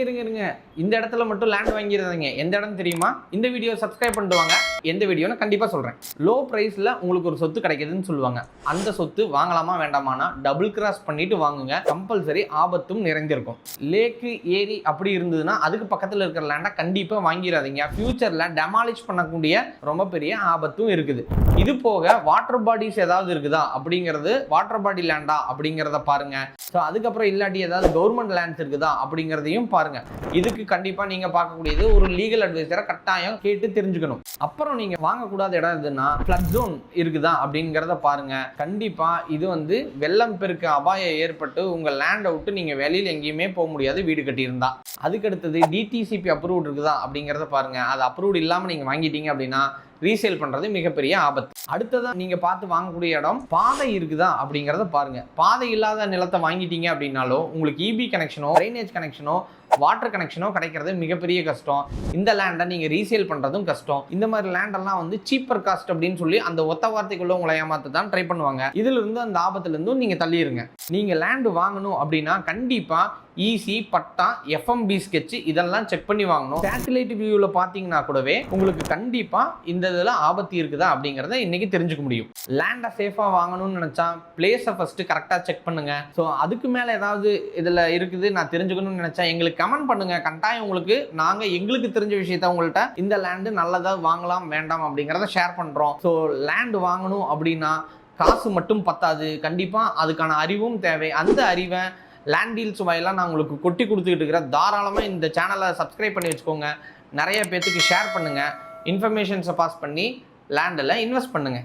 இருங்க இந்த இடத்துல மட்டும் லேண்ட் வாங்கிடுறீங்க. எந்த இடம் தெரியுமா? இந்த வீடியோ சப்ஸ்கிரைப் பண்ணிட்டு வாங்க. எந்த வீடியோன்னு கண்டிப்பாக சொல்கிறேன். லோ ப்ரைஸில் உங்களுக்கு ஒரு சொத்து கிடைக்குதுன்னு சொல்லுவாங்க. அந்த சொத்து வாங்கலாமா வேண்டாமானா டபுள் கிராஸ் பண்ணிட்டு வாங்குங்க. கம்பல்சரி ஆபத்தும் நிறைந்திருக்கும். லேக்கு ஏரி அப்படி இருந்ததுன்னா அதுக்கு பக்கத்தில் இருக்கிற லேண்டை கண்டிப்பாக வாங்கிடாதீங்க. ஃபியூச்சரில் டெமாலிஷ் பண்ணக்கூடிய ரொம்ப பெரிய ஆபத்தும் இருக்குது. இது போக வாட்டர் பாடிஸ் ஏதாவது இருக்குதா அப்படிங்கிறது, வாட்டர் பாடி லேண்டா அப்படிங்கிறத பாருங்க. ஸோ அதுக்கப்புறம் இல்லாட்டி ஏதாவது கவர்மெண்ட் லேண்ட்ஸ் இருக்குதா அப்படிங்கிறதையும் பாருங்க. இதுக்கு கண்டிப்பா நீங்க பார்க்கக்கூடியது ஒரு லீகல் அட்வைசரை கட்டாயம் கேட்டு தெரிஞ்சுக்கணும். அப்புறம் நீங்க வாங்கக்கூடாத இடம் எதுன்னா ஃப்ளட் ஜோன் இருக்குதா அப்படிங்கிறத பாருங்க. கண்டிப்பா இது வெள்ளம் பெருக்க அபாயம் ஏற்பட்டு உங்க லேண்டை விட்டு நீங்க வெளியில் எங்கேயுமே போக முடியாது வீடு கட்டியிருந்தா. அதுக்கு அடுத்தது டிடிசிபி அப்ரூவ்ட் இருக்குதா அப்படிங்கிறத பாருங்க. அது அப்ரூவ்ட் இல்லாமல் நீங்க வாங்கிட்டீங்க அப்படின்னா ரீசேல் பண்றது மிகப்பெரிய ஆபத்து. அடுத்ததான் நீங்க பார்த்து வாங்கக்கூடிய இடம் பாதை இருக்குதா அப்படிங்கிறத பாருங்க. பாதை இல்லாத நிலத்தை வாங்கிட்டீங்க அப்படின்னாலும் உங்களுக்கு இபி கனெக்ஷனோ ட்ரைனேஜ் கனெக்ஷனோ வாட்டர் கனெக்ஷனோ கிடைக்கிறது மிகப்பெரிய கஷ்டம். இந்த லேண்டை நீங்க ரீசேல் பண்றதும் கஷ்டம். இந்த மாதிரி லேண்டெல்லாம் சீப்பர் காஸ்ட் அப்படின்னு சொல்லி அந்த ஒத்த வார்த்தைக்குள்ள உங்களை ஏமாத்த தான் ட்ரை பண்ணுவாங்க. இதுல இருந்து அந்த ஆபத்துல இருந்தும் நீங்க தள்ளிடுங்க. நீங்க லேண்ட் வாங்கணும் அப்படின்னா கண்டிப்பா ஈசி பட்டா எஃப்எம்பி ஸ்கெட்ச் இதெல்லாம் செக் பண்ணி வாங்கணும். சேட்டலைட் வியூவில் பார்த்தீங்கன்னா கூடவே உங்களுக்கு கண்டிப்பா இந்த இதில் ஆபத்து இருக்குதா அப்படிங்கிறத இன்னைக்கு தெரிஞ்சுக்க முடியும். லேண்டை சேஃபாக வாங்கணும்னு நினைச்சா பிளேஸை ஃபர்ஸ்ட் கரெக்டாக செக் பண்ணுங்க. ஸோ அதுக்கு மேலே ஏதாவது இதில் இருக்குது நான் தெரிஞ்சுக்கணும்னு நினைச்சா எங்களுக்கு கமெண்ட் பண்ணுங்க. கட்டாயம் உங்களுக்கு நாங்கள் எங்களுக்கு தெரிஞ்ச விஷயத்த உங்கள்கிட்ட இந்த லேண்டு நல்லதாக வாங்கலாம் வேண்டாம் அப்படிங்கிறத ஷேர் பண்ணுறோம். ஸோ லேண்டு வாங்கணும் அப்படின்னா காசு மட்டும் பத்தாது, கண்டிப்பாக அதுக்கான அறிவும் தேவை. அந்த அறிவை லேண்ட் டீல்ஸ் வாயிலாம் நான் உங்களுக்கு கொட்டி கொடுத்துக்கிட்டு இருக்கிறேன். தாராளமாக இந்த சேனலை சப்ஸ்கிரைப் பண்ணி வச்சுக்கோங்க. நிறைய பேத்துக்கு ஷேர் பண்ணுங்கள். இன்ஃபர்மேஷன்ஸை பாஸ் பண்ணி லேண்டில் இன்வெஸ்ட் பண்ணுங்கள்.